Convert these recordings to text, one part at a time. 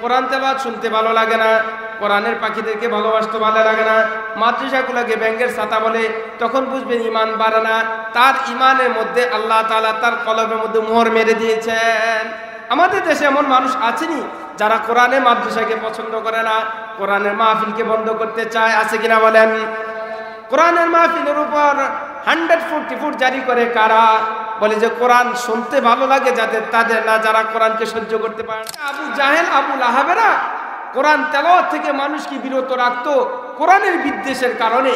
কোরআন তেলাওয়াত শুনতে ভালো লাগে না, কোরআনের পাখিদেরকে ভালোবাসতে ভালো লাগে না, মাদ্রাসাগুলোকে ব্যাংকের ছাতা বলে, তখন বুঝবেন ইমান বাড়ে না। তার ইমানের মধ্যে আল্লাহ তাআলা তার কলবের মধ্যে মোহর মেরে দিয়েছেন। আমাদের দেশে এমন মানুষ আছেনি যারা কোরআনে মাদ্রাসাকে পছন্দ করে না, কোরআনের মাহফিলকে বন্ধ করতে চায়, আছে কিনা বলেন? কোরআনের মাহফিলের উপর 144 জারি করে কারা? বলে যে কোরআন শুনতে ভালো লাগে যাদের, তাদের না যারা কোরআনকে সহ্য করতে পারে না। আবু জাহেল, আবু লাহাবেরা কোরআন তেলাওয়াত থেকে মানুষকে বিরত রাখতো কোরআনের বিদ্বেষের কারণে।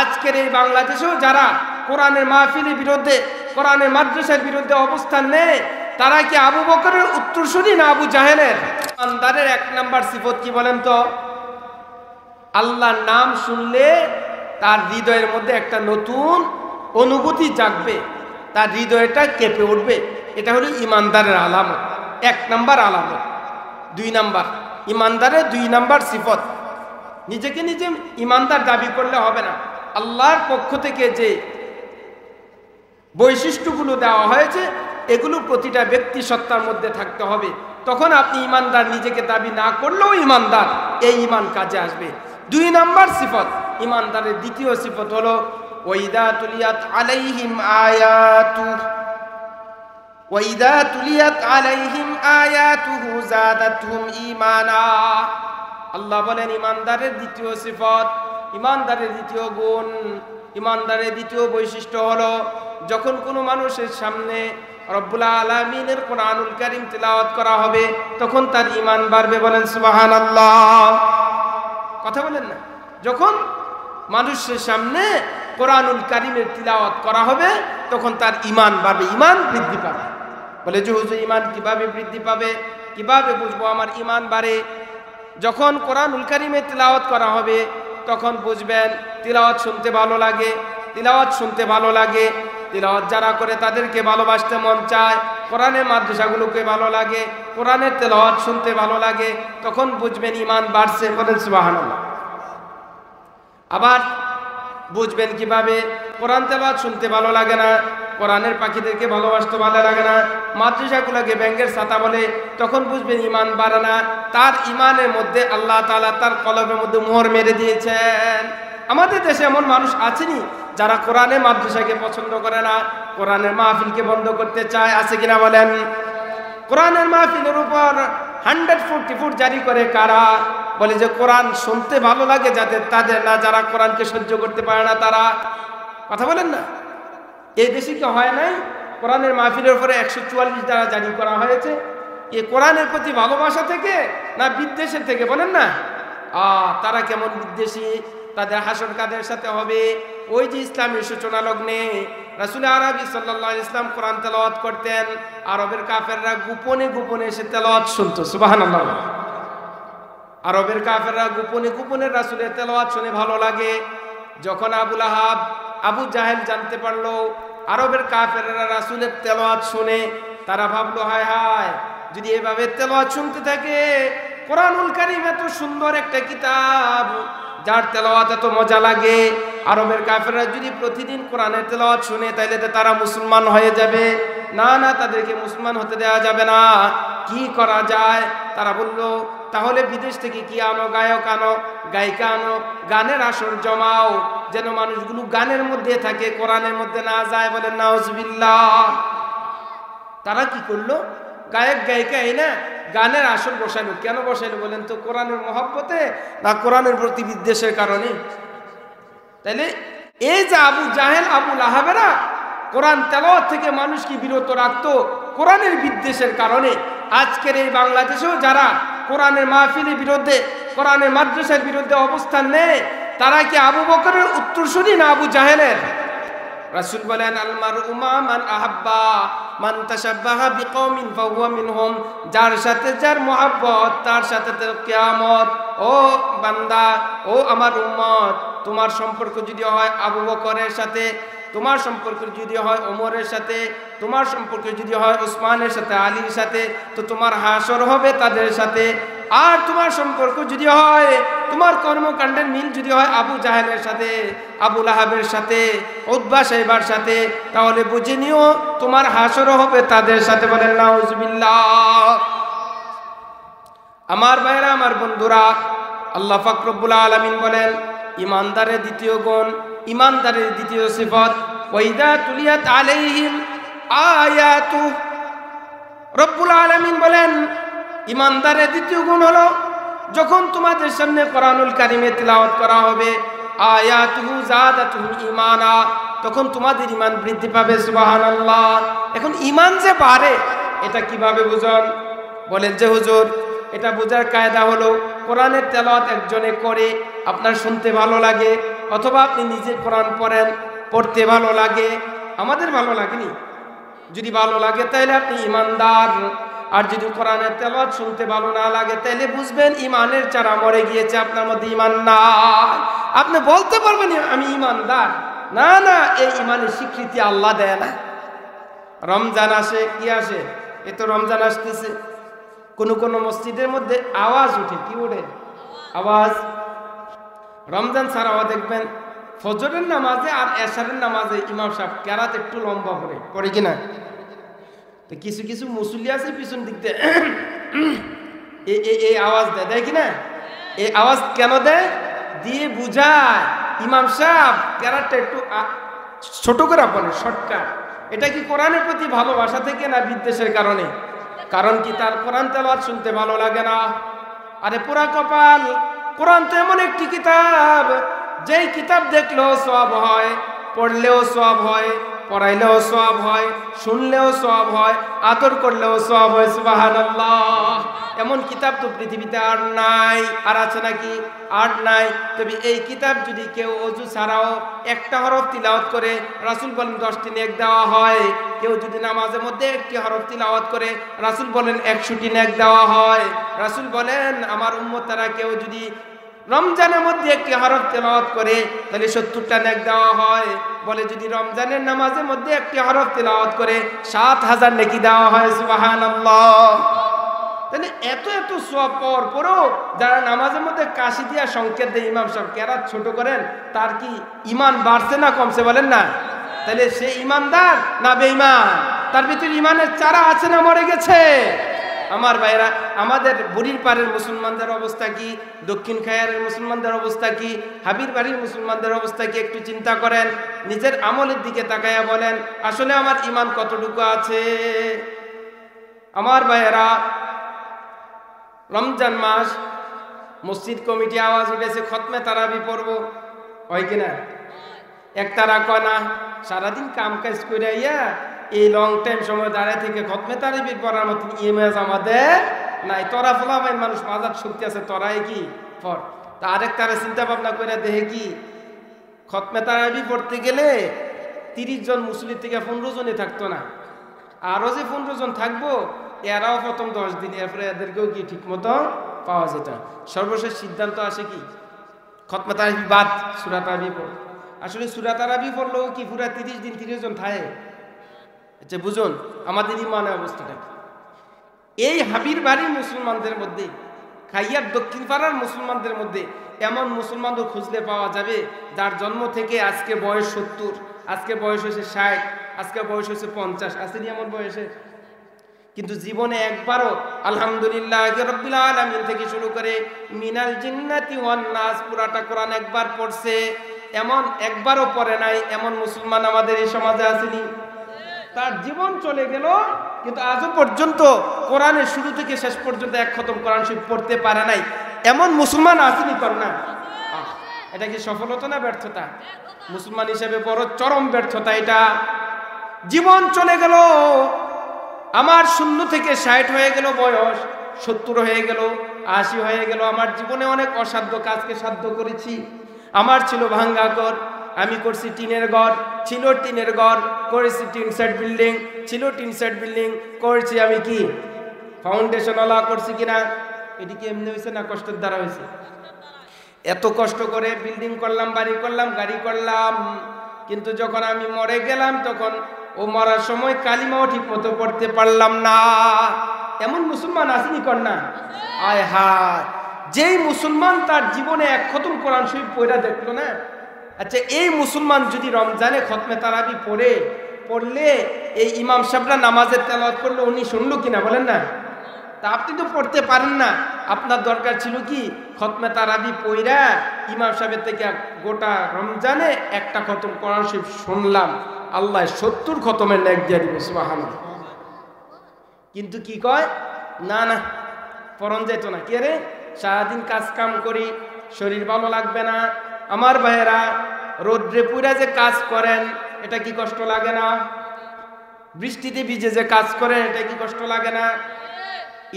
আজকের এই বাংলাদেশেও যারা কোরআনের মাহফিলের বিরুদ্ধে, কোরআনের মাদ্রাসার বিরুদ্ধে অবস্থান নেয়, তারা কি আবু বকরের উত্তরসূরি না আবু জাহেলের? ইমানদারের 1 নাম্বার সিফত কি বলেন তো? আল্লাহর নাম শুনলে তার হৃদয়ের মধ্যে একটা নতুন অনুভূতি জাগবে, তার হৃদয়টা কেঁপে উঠবে। এটা হলো ইমানদারের আলামত, 1 নাম্বার আলামত। 2 নাম্বার, ইমানদারের 2 নাম্বার সিফত, নিজেকে নিজে ইমানদার দাবি করলে হবে না। আল্লাহর পক্ষ থেকে যে বৈশিষ্ট্যগুলো দেওয়া হয়েছে এগুলো প্রতিটা ব্যক্তি সত্তার মধ্যে থাকতে হবে, তখন আপনি ইমানদার নিজেকে দাবি না করলেও ইমানদার, এই ইমান কাজে আসবে। 2 নাম্বার সিফত, ইমানদারের দ্বিতীয় সিফত হলো ওয়াইদা তুলিয়াত আলাইহিম আয়াতুহু যাদাতহুম ঈমানা। আল্লাহ বলেন ইমানদারের দ্বিতীয় সিফত, ইমানদারের দ্বিতীয় গুণ, ইমানদারের দ্বিতীয় বৈশিষ্ট্য হলো যখন কোনো মানুষের সামনে রব্বুল আলামিনের কোরআনুল কারীম তিলাওয়াত করা হবে তখন তার ঈমান বাড়বে। বলেন সুবহানাল্লাহ। কথা বলেন না? যখন মানুষের সামনে কোরআনুল কারীমের তিলাওয়াত করা হবে তখন তার ঈমান বাড়বে, ঈমান বৃদ্ধি পাবে। বলে যে হুজুর ঈমান কিভাবে বৃদ্ধি পাবে, কিভাবে বুঝবো আমার ঈমান বাড়ে? যখন কোরআনুল কারীমের তিলাওয়াত করা হবে তখন বুঝবেন তিলাওয়াত শুনতে ভালো লাগে, তিলাওয়াত শুনতে ভালো লাগে, তিলাওয়াত যারা করে তাদেরকে ভালোবাসতে মন চায়, কোরআনের মাদ্রাসাগুলোকে ভালো লাগে, কোরআনের তিলাওয়াত শুনতে ভালো লাগে, তখন বুঝবেন ঈমান বাড়ছে। বলেন সুবহানাল্লাহ। আবার বুঝবেন কিভাবে? কোরআন তেলাওয়াত শুনতে ভালো লাগে না, কোরআনের পাখিদেরকে ভালোবাসতে ভালো লাগে না, মাদ্রাসাগুলোকে ব্যাংকের ছাতা বলে, তখন বুঝবেন ঈমান বাড়ে না। তার ঈমানের মধ্যে আল্লাহ তাআলা তার কলবের মধ্যে মোহর মেরে দিয়েছেন। আমাদের দেশে এমন মানুষ আছেনি যারা কোরআনের মাদ্রাসাকে পছন্দ করে না, কোরআনের মাহফিলকে বন্ধ করতে চায়, আছে কিনা বলেন? কোরআনের মাহফিলের উপর 144 জারি করে কারা? বলে যে কোরআন শুনতে ভালো লাগে যাদের, তাদের না যারা কোরআনকে সহ্য করতে পারে না তারা। কথা বলেন না? এই দেশে কি হয় নাই কোরআনের মাহফিলের উপরে 144 দ্বারা জারি করা হয়েছে? এই কোরআনের প্রতি ভালোবাসা থেকে না বিদ্বেষের থেকে? বলেন না? তারা কেমন বিদ্বেষী, তাদের হাসর কাদের সাথে হবে? ওই যে ইসলামের সূচনা লগ্নে রাসূল আরবি সাল্লাল্লাহু আলাইহি ওয়াসাল্লাম কোরআন তেলাওয়াত করতেন, আরবের কাফেররা গোপনে গোপনে এসে তেলাওয়াত শুনতো। সুবহানাল্লাহ। আরবের কাফেররা গোপনে গোপনে রাসূলের তেলাওয়াত শুনে ভালো লাগে। যখন আবু লাহাব, আবু জাহেল জানতে পারলো আরবের কাফেররা রাসূলের তেলাওয়াত শুনে, তারা ভাবলো হায় হায়, যদি এভাবে তেলাওয়াত শুনতে থাকে, কোরআনুল কারীম এত সুন্দর একটা কিতাব যার তেলাওয়াত এত মজা লাগে, আরবের কাফেররা যদি প্রতিদিন কোরআনের তেলাওয়াত শুনে তাহলে তো তারা মুসলমান হয়ে যাবে। না না, তাদেরকে মুসলমান হতে দেওয়া যাবে না। কি করা যায়? তারা বলল তাহলে বিদেশ থেকে কি আনো, গায়ক আনো, গায়িকা আনো, গানের আসর জমাও, যেন মানুষগুলো গানের মধ্যে থাকে, কোরআনের মধ্যে না যায়। বলেন নাউজুবিল্লাহ। তারা কি করলো? গায়ক গায়িকা এনে গানের আসর বসাইলো। কেন বসাইলো বলেন তো? কোরআনের মহব্বতে না কোরআনের প্রতি বিদ্বেষের কারণে? তাইলে এই যে আবু জাহেল, আবু লাহাবেরা কোরআন তেলাওয়াত থেকে মানুষকে বিরত রাখতো কোরআনের বিদ্বেষের কারণে। আজকের এই বাংলাদেশেও যারা কোরআনের মাহফিলের বিরুদ্ধে, কোরআনের মাদ্রাসার বিরুদ্ধে অবস্থান নেয়, তারা কি আবু বকরের উত্তরসূরি না আবু জাহেলের? রাসূল বলেন আল মারউ মা মান আহাব্বা মান তাশাব্বাহা বিকওমিন ফাহুয়া মিনহুম। যার সাথে যার মহব্বত তার সাথে তো কিয়ামত। ও বান্দা, ও আমার উম্মত, তোমার সম্পর্ক যদি হয় আবু বকরের সাথে, তোমার সম্পর্ক যদি হয় ওমরের সাথে, তোমার সম্পর্ক যদি হয় উসমানের সাথে, আলীর সাথে, তো তোমার হাসর হবে তাদের সাথে। আর তোমার সম্পর্ক যদি হয়, তোমার কর্মকাণ্ডের মিল যদি হয় আবু জাহেলের সাথে, আবু লাহাবের সাথে, উতবা সাইবার সাথে, তাহলে বুঝে নিও তোমার হাসরও হবে তাদের সাথে। বলেন নাউজুবিল্লাহ। আমার ভাইরা, আমার বন্ধুরা, আল্লাহ পাক রব্বুল আলামিন বলেন ইমানদারের দ্বিতীয় গুণ, ইমানদারের দ্বিতীয় সিফাত, ওয়াইদা তুলিয়াত আলাইহিম আয়াতু। রব্বুল আলামিন বলেন ইমানদারের দ্বিতীয় গুণ হলো যখন তোমাদের সামনে কোরআনুল কারীমে তিলাওয়াত করা হবে, আয়াতুহু যাদাতুহুম ঈমানা, তখন তোমাদের ঈমান বৃদ্ধি পাবে। সুবহানাল্লাহ। এখন ঈমান যে বাড়ে এটা কিভাবে বুঝন? বলেন যে হুজুর, এটা বোঝার কায়দা হলো কোরআনের তেলাওয়াত একজনে করে আপনার শুনতে ভালো লাগে, অথবা আপনি নিজে কোরআন পড়েন, পড়তে ভালো লাগে। আমাদের ভালো লাগেনি? যদি ভালো লাগে তাহলে আপনি ইমানদার। আর যদি কোরআনের তেলাওয়াত শুনতে ভালো না লাগে তাহলে বুঝবেন ইমানের চারা মরে গিয়েছে, আপনার মধ্যে ইমান নাই। আপনি বলতে পারবেন আমি ইমানদার, না না, এই ইমানের স্বীকৃতি আল্লাহ দেয় না। রমজান আসে, কি আসে? এ তো রমজান আসতেছে, কোন কোন মসজিদের মধ্যে আওয়াজ উঠে। কি ওঠে? আওয়াজ। রমজান ছাড়াও দেখবেন ফজরের নামাজে আর এশারের নামাজে ইমাম সাহেব কেরাত একটু লম্বা পড়ে কিনা? তো কিছু কিছু মুসল্লি আছে পিছন দিক দিয়ে এই আওয়াজ দেয় কিনা? এই আওয়াজ কেন দেয়? দিয়ে বুঝায় ইমাম সাহেব কেরাতটা একটু ছোট করে পড়ে, শর্টকাট। এটা কি কোরআনের প্রতি ভালোবাসা থেকে না বিদ্বেষের কারণে? কারণ কি তার কোরআন তেলাওয়াত শুনতে ভালো লাগে না? আরে পুরা কপাল! কোরআন তো এমন একটি কিতাব, যেই কিতাব দেখলেও সওয়াব হয়, পড়লেও সওয়াব হয়, পড়াইলেও সওয়াব হয়, শুনলেও সওয়াব হয়, আদর করলেও সওয়াব হয়। সুবহানাল্লাহ। এমন কিতাব তো পৃথিবীতে আর নাই। আর আছে নাকি? আর নাই। তবে এই কিতাব যদি কেউ ওযু ছাড়াও একটা হরফ তিলাওয়াত করে, রাসূল বলেন 10টি নেক দেওয়া হয়। কেউ যদি নামাজের মধ্যে একটি হরফ তিলাওয়াত করে, রাসূল বলেন 100টি নেক দেওয়া হয়। রাসূল বলেন আমার উম্মতেরা কেউ যদি রমজানের মধ্যে একটি হরফ তেলাওয়াত করে তাহলে 70টা নেক দেওয়া হয়। বলে যদি রমজানের নামাজের মধ্যে একটি হরফ তেলাওয়াত করে 7000 নেকি দেওয়া হয়। সুবহানাল্লাহ। তাহলে এত এত সওয়াব পাওয়ার পরও যারা নামাজের মধ্যে কাশি দিয়া সংকেত দেয় ইমাম সাহেব কেরাত ছোট করেন, তার কি ঈমান বাড়ছে না কমছে? বলেন না। তাহলে সে ঈমানদার না বেঈমান? তার ভিতরে ঈমানের চারা আছে না মরে গেছে? আমার ভাইরা, আমাদের বুড়ির পাড়ের মুসলমানদের অবস্থা কি? দক্ষিণ খায়ারের মুসলমানদের অবস্থা কি? হাবির বাড়ির মুসলমানদের অবস্থা কি? একটু চিন্তা করেন, নিজের আমলের দিকে তাকায়া বলেন আসলে আমার ঈমান কতটুকু আছে? আমার ভাইয়েরা, রমজান মাস, মসজিদ কমিটি আওয়াজ উঠেছে খতমে তারাবি পড়ব, হয় কিনা? এক তারা কয় না, সারাদিন কাম কাজ করে ইয়া এই লং টাইম সময় দাঁড়ায় থেকে খতমে তারাবি পড়ার মতন ইমেজ আমাদের নাই। তোরা ফলাফাইন মানুষ মাজার শক্তি আছে, তোরাই কি পড়। তা আরেক তারা চিন্তা ভাবনা করে দেখে কি খতমে তারাবি পড়তে গেলে 30 জন মুসল্লি থেকে 15 জনই থাকতো না, আরো যে 15 জন থাকবো এরাও প্রথম 10 দিন, এরপরে এদেরকেও কি ঠিক মতো পাওয়া যেত। সর্বশেষ সিদ্ধান্ত আসে কি খতমে তারাবি বাদ, সূরা তারাবি পড়। আসলে সূরা তারাবি পড়লেও কি পুরা 30 দিন 30 জন থাকে? আচ্ছা বুঝুন আমাদের ইমানের অবস্থাটা কি। এই হাবির বাড়ির মুসলমানদের মধ্যে, খাইয়ার দক্ষিণ পাড়ার মুসলমানদের মধ্যে এমন মুসলমানদের খুঁজলে পাওয়া যাবে যার জন্ম থেকে আজকে বয়স 70, আজকে বয়স হয়েছে 60, আজকে বয়স হয়েছে 50, আসেনি এমন বয়সে? কিন্তু জীবনে একবারও আলহামদুলিল্লাহ রাব্বিল আলামিন থেকে শুরু করে মিনাল জিন্নাতি ওয়ান নাস পুরাটা কোরআন একবার পড়ছে, এমন একবারও পড়ে নাই এমন মুসলমান আমাদের এই সমাজে আসেনি? তার জীবন চলে গেল কিন্তু আজও পর্যন্ত কোরআনের শুরু থেকে শেষ পর্যন্ত এক খতম কোরআন শরীফ পড়তে পারে নাই এমন মুসলমান আসেনি? কর না। এটা কি সফলতা না ব্যর্থতা? মুসলমান হিসেবে বড় চরম ব্যর্থতা এটা। জীবন চলে গেল, আমার 0 থেকে 60 হয়ে গেল বয়স, 70 হয়ে গেল, 80 হয়ে গেল। আমার জীবনে অনেক অসাধ্য কাজকে সাধ্য করেছি। আমার ছিল ভাঙ্গা ঘর, আমি করছি টিনের ঘর, ছিল টিনের ঘর, করেছি টিন সেট বিল্ডিং, ছিল টিন সেট বিল্ডিং, করেছি আমি কি ফাউন্ডেশনওয়ালা করছি কিনা? এটি কি এমনি হয়েছে না কষ্টের দ্বারা হয়েছে? এত কষ্ট করে বিল্ডিং করলাম, বাড়ি করলাম, গাড়ি করলাম, কিন্তু যখন আমি মরে গেলাম তখন ও মরার সময় কালিমাও ঠিক মতো পড়তে পারলাম না। এমন মুসলমান আসেনি? কর না। আয় হায়, যেই মুসলমান তার জীবনে এক খতম কোরআন শরীফ পড়া দেখলো না। আচ্ছা এই মুসলমান যদি রমজানে খতমে তারাবি পড়লে এই ইমাম সাহেবরা নামাজের তেলাওয়াত করলে উনি শুনলো কিনা? বলেন না। তা আপনি তো পড়তে পারেন না, আপনার দরকার ছিল কি খতমে তারাবি পইরা ইমাম সাহেবের থেকে গোটা রমজানে একটা খতম কোরআন শরীফ শুনলাম, আল্লাহ 70 খতমের নেক দিয়ে দিবে, সুবহানাল্লাহ। কিন্তু কি কয়, না না পরন যেত না। কে রে, সারাদিন কাজ কাম করি, শরীর ভালো লাগবে না। আমার ভাইয়েরা, রোদ্রে পুরা যে কাজ করেন এটা কি কষ্ট লাগে না? বৃষ্টিতে ভিজে যে কাজ করেন এটা কি কষ্ট লাগে না?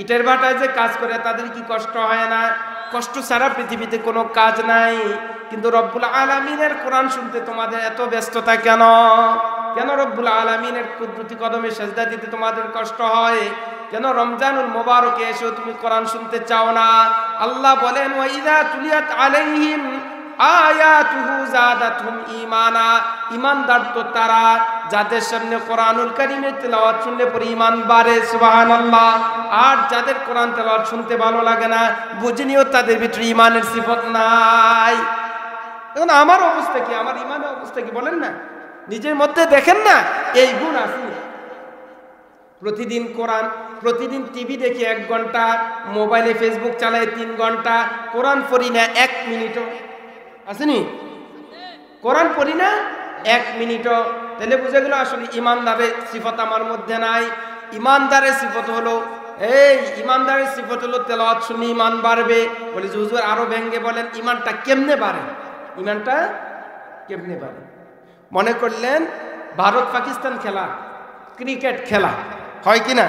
ইটের ভাটায় যে কাজ করে তাদের কি কষ্ট হয় না? কষ্ট ছাড়া পৃথিবীতে কোনো কাজ নাই। কিন্তু রব্বুল আলামিনের কোরআন শুনতে তোমাদের এত ব্যস্ততা কেন? কেন রব্বুল আলামিনের কুদরতি কদমে সেজদা দিতে তোমাদের কষ্ট হয়? কেন রমজানুল মুবারকে এসেও তুমি কোরআন শুনতে চাও না? আল্লাহ বলেন, ওয়া ইযা তুলিয়াত আলাইহিম আয়াতুহু যাদাতহুম ঈমানা। ঈমানদার তো তারা যাদের সামনে কোরআনুল কারীমের তেলাওয়াত শুনলে পরে ঈমান বাড়ে, সুবহানাল্লাহ। আর যাদের কোরআন তেলাওয়াত শুনতে ভালো লাগে না, বুঝিনিও তাদের ভিতরে ঈমানের সিফত নাই। এখন আমার অবস্থা কি, আমার ঈমানের অবস্থা কি বলেন না? নিজের মধ্যে দেখেন না এই গুণ আছে। প্রতিদিন কোরআন, প্রতিদিন টিভি দেখি 1 ঘন্টা, মোবাইলে ফেসবুক চালাই 3 ঘন্টা, কোরআন পড়ি না 1 মিনিটও। আসেনি? কোরআন পড়ি না 1 মিনিটও। তাহলে বুঝে গেল আসলে ইমানদারের সিফত আমার মধ্যে নাই। ইমানদারের সিফত হলো, এই ইমানদারের সিফত হলো তেলাওয়াত শুনে ইমান বাড়বে। বলি যে হুজুর আরো ভেঙ্গে বলেন, ইমানটা কেমনে বাড়ে? ইমানটা কেমনে বাড়ে? মনে করলেন ভারত পাকিস্তান খেলা, ক্রিকেট খেলা হয় কিনা?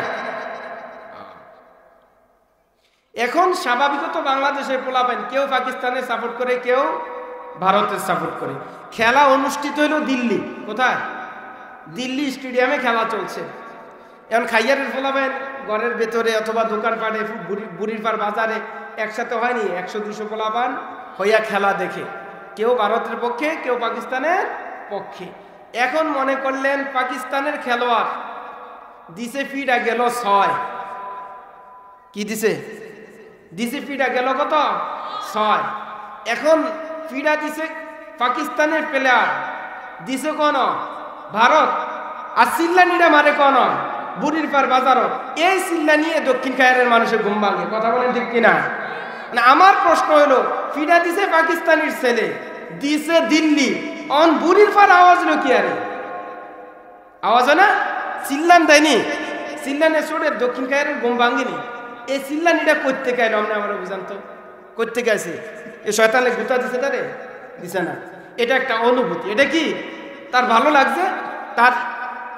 এখন স্বাভাবিকত বাংলাদেশের পোলাপান কেউ পাকিস্তানের সাপোর্ট করে, কেউ ভারতের সাপোর্ট করে। খেলা অনুষ্ঠিত হইল দিল্লি। কোথায়? দিল্লি স্টেডিয়ামে খেলা চলছে। এখন খাইয়ারের পোলাপান ঘরের ভেতরে অথবা দোকানপাটে, বুড়ির পাড় বাজারে একসাথে হয়নি 100-200 পোলাপান হইয়া খেলা দেখে, কেউ ভারতের পক্ষে, কেউ পাকিস্তানের পক্ষে। এখন মনে করলেন পাকিস্তানের খেলোয়াড় দিছে ফিডা গেল 6। কি দিছে? দিছে ফিডা গেল কত? 6। এখন ফিডা দিছে পাকিস্তানের প্লেয়ার, দিছে কোন? ভারত। আর চিল্লানিটা মারে কোন? বুড়ির পার বাজারও। এই চিল্লা নিয়ে দক্ষিণ কায়ারের মানুষের ঘুম ভাঙে। কথা বলেন ঠিক কিনা? মানে আমার প্রশ্ন হলো, ফিডা দিছে পাকিস্তানের ছেলে, দিছে দিল্লি, অন বুড়ির পার আওয়াজ হলো কি? আরে আওয়াজ না, চিল্লান দেয়নি, চিল্লানে ছোটে দক্ষিণ কায়ারের ঘুম ভাঙিনি। এই চিল্লানিটা করতে গেল আমরা, আমরা বুঝান তো করতে গেছে। এই শয়তানে গুতা দিছে, তারে দিছে না। এটা একটা অনুভূতি। এটা কি তার ভালো লাগছে, তার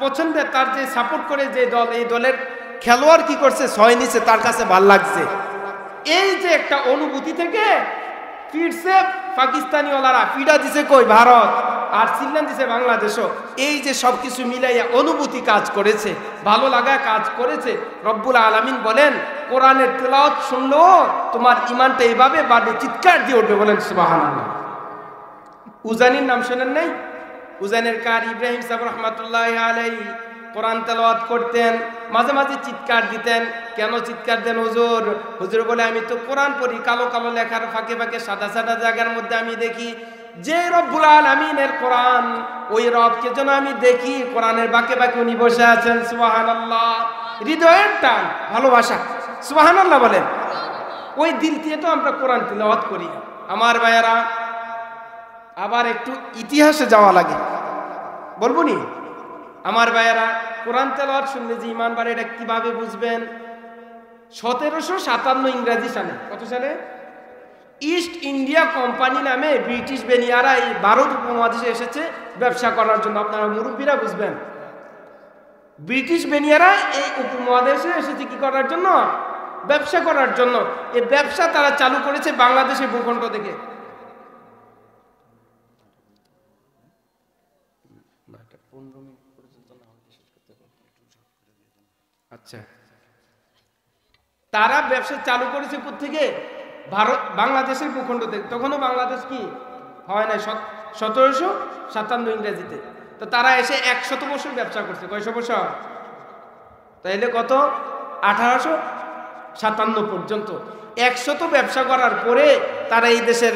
পছন্দের, তার যে সাপোর্ট করে যে দল, এই দলের খেলোয়াড় কি করছে, 6 নিচে, তার কাছে ভাল লাগছে। এই যে একটা অনুভূতি থেকে ফিরছে পাকিস্তানিওয়ালারা, ফিডা দিছে কই? ভারত। আর চিল্লান দিছে বাংলাদেশও। এই যে সবকিছু মিলাইয়া অনুভূতি কাজ করেছে, ভালো লাগা কাজ করেছে। রব্বুল আলামিন বলেন, কোরআনের তেলাওয়াত শুনলো তোমার ইমানটা এইভাবে বাড়বে, চিৎকার দিয়ে উঠবে। বলেন সুবহানাল্লাহ। উজানির নাম শোনেন নাই? উজানের কার ইব্রাহিম সাহেব রহমাতুল্লাহি আলাইহি কোরআন তেলাওয়াত করতেন, মাঝে মাঝে চিৎকার দিতেন। কেন চিৎকার দেন হুজুর? হুজুর বলে, আমি তো কোরআন পড়ি, কালো কালো লেখার ফাঁকে ফাঁকে সাদা সাদা জায়গার মধ্যে আমি দেখি যে রব্বুল আলামিনের কোরআন, ওই রবকে যেন আমি দেখি কোরআনের বাঁকে বাঁকে উনি বসে আছেন। সুবহানাল্লাহ। হৃদয়ের টান, ভালোবাসা। সুবহানাল্লাহ বলেন। ওই দিল দিয়ে তো আমরা কোরআন তেলাওয়াত করি। আমার ভাইয়েরা, আবার একটু ইতিহাসে যাওয়া লাগে, বলবো নি? আমার ভাইয়েরা, কোরআন তেলাওয়াত শুনলে যে ঈমান বাড়ে এটা কিভাবে বুঝবেন? 1757 ইংরেজি সালে, কত সালে? ইস্ট ইন্ডিয়া কোম্পানি নামে ব্রিটিশ বেনিয়ারা এই ভারত উপমহাদেশে এসেছে ব্যবসা করার জন্য। আপনারা মুরব্বীরা বুঝবেন, ব্রিটিশ বেনিয়ারা এই উপমহাদেশে এসেছে কি করার জন্য? ব্যবসা করার জন্য। এই ব্যবসা তারা চালু করেছে বাংলাদেশের ভূখণ্ড থেকে। আচ্ছা, তারা ব্যবসা চালু করেছে কোত্থেকে? ভারত, বাংলাদেশের ভূখণ্ড থেকে। তখনও বাংলাদেশ কি হয় না, 1757 ইংরেজিতে। তো তারা এসে 100 বছর ব্যবসা করছে। কয়শো বছর? তাইলে কত? 1857 পর্যন্ত 100 ব্যবসা করার পরে তারা এই দেশের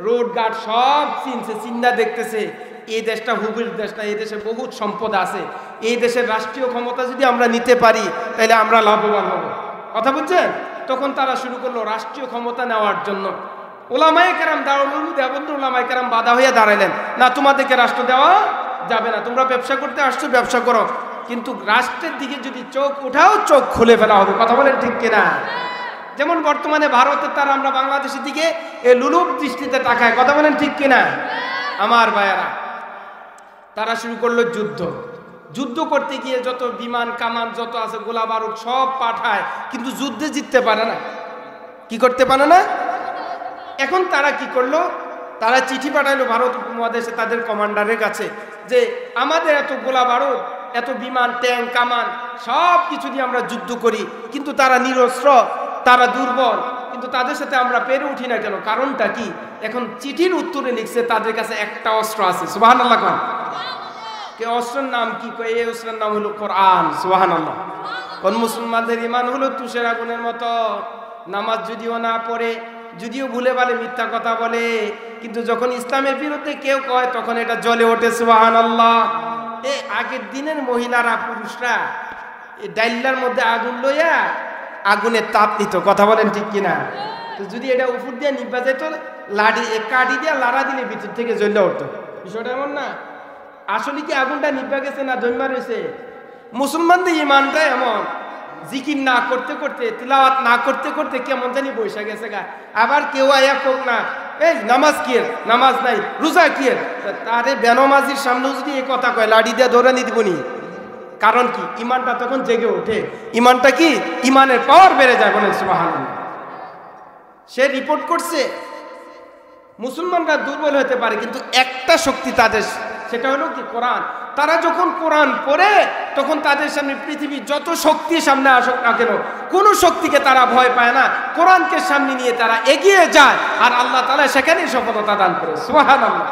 রোড ঘাট সব চিনছে, চিন্তা দেখতেছে এই দেশটা হুবির দেশ না, এই দেশে বহুত সম্পদ আছে, এই দেশের রাষ্ট্রীয় ক্ষমতা যদি আমরা নিতে পারি তাহলে আমরা লাভবান হব। কথা বুঝছেন? তখন তারা শুরু করলো রাষ্ট্রীয় ক্ষমতা নেওয়ার জন্য। ওলামায়ে কেরাম দারুল দেবন্দ ওলামায়ে কেরাম বাধা হয়ে দাঁড়াইলেন, না তোমাদেরকে রাষ্ট্র দেওয়া যাবে না, তোমরা ব্যবসা করতে আসছো ব্যবসা করো, কিন্তু রাষ্ট্রের দিকে যদি চোখ উঠাও চোখ খুলে ফেলা হবে। কথা বলেন ঠিক কিনা? যেমন বর্তমানে ভারতের তারা আমরা বাংলাদেশের দিকে এ লুলুপ দৃষ্টিতে তাকায়। কথা বলেন ঠিক কিনা? আমার ভাইয়ারা, তারা শুরু করলো যুদ্ধ। যুদ্ধ করতে গিয়ে যত বিমান কামান যত আছে গোলা বারুদ সব পাঠায়, কিন্তু যুদ্ধে জিততে পারে না। কি করতে পারে না? এখন তারা কি করলো, তারা চিঠি পাঠাইলো ভারত উপমহাদেশে তাদের কমান্ডারের কাছে যে আমাদের এত গোলা বারুদ এত বিমান ট্যাঙ্ক কামান সব কিছু দিয়ে আমরা যুদ্ধ করি, কিন্তু তারা নিরস্ত্র, তারা দুর্বল, কিন্তু তাদের সাথে আমরা পেরে উঠি না কেন? কারণটা কি? এখন চিঠির উত্তরে লিখছে তাদের কাছে একটা অস্ত্র আছে। সুবহানাল্লাহ কোন কে অস্ত্রের নাম কি? কয় এই অস্ত্রের নাম হলো কোরআন। সুবহানাল্লাহ। কোন মুসলমানদের ঈমান হলো তুষের আগুনের মতো, নামাজ যদিও না পড়ে, যদিও ভুলে ভালে মিথ্যা কথা বলে, কিন্তু যখন ইসলামের বিরুদ্ধে কেউ কয় তখন এটা জ্বলে ওঠে। সুবহানাল্লাহ। এই আগের দিনের মহিলারা পুরুষরা এই ডাইল্লার মধ্যে আগুন লইয়া আগুনের তাপ নিত। কথা বলেন ঠিক কিনা? তো যদি এটা উপর দিয়ে নিভা যেত, লাড়ি কাঠি দিয়ে লাড়া দিলে ভিতর থেকে জ্বলে উঠতো। বিষয়টা এমন না? আসলে কি আগুনটা নিভা গেছে না জন্মা রয়েছে? মুসলমানদের ইমানটা এমন, জিকির না করতে করতে তিলাওয়াত না করতে করতে কেমন জানি বৈশা গেছে গা। আবার কেউ আয়া কোক না এই নামাজ কি নামাজ নাই রোজা কি, তারে বেনমাজির সামনে যদি এই কথা কয় লাড়ি দিয়ে দৌড়ানি দিবনি। কারণ কি? ইমানটা তখন জেগে ওঠে। ইমানটা কি? ইমানের পাওয়ার বেড়ে যায়। বলেন সুবহানাল্লাহ। সে রিপোর্ট করছে মুসলমানরা দুর্বল হতে পারে, কিন্তু একটা শক্তি তাদের, সেটা হলো কি? কোরআন। তারা যখন কোরআন পড়ে তখন তাদের সামনে পৃথিবীর যত শক্তি সামনে আসুক না কেন, কোনো শক্তিকে তারা ভয় পায় না। কোরআনকে সামনে নিয়ে তারা এগিয়ে যায়, আর আল্লাহ তাআলা সেখানেই সফলতা দান করে। সুবহানাল্লাহ।